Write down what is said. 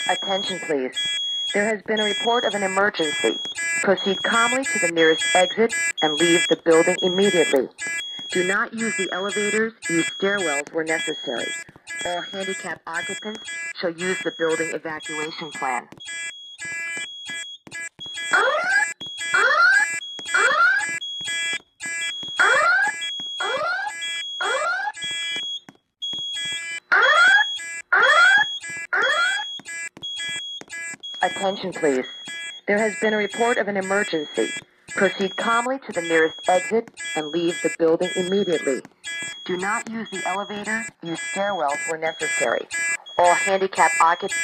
Attention, please. There has been a report of an emergency. Proceed calmly to the nearest exit and leave the building immediately. Do not use the elevators. Use stairwells where necessary. All handicapped occupants shall use the building evacuation plan. Attention, please. There has been a report of an emergency. Proceed calmly to the nearest exit and leave the building immediately. Do not use the elevator. Use stairwells where necessary. All handicapped occupants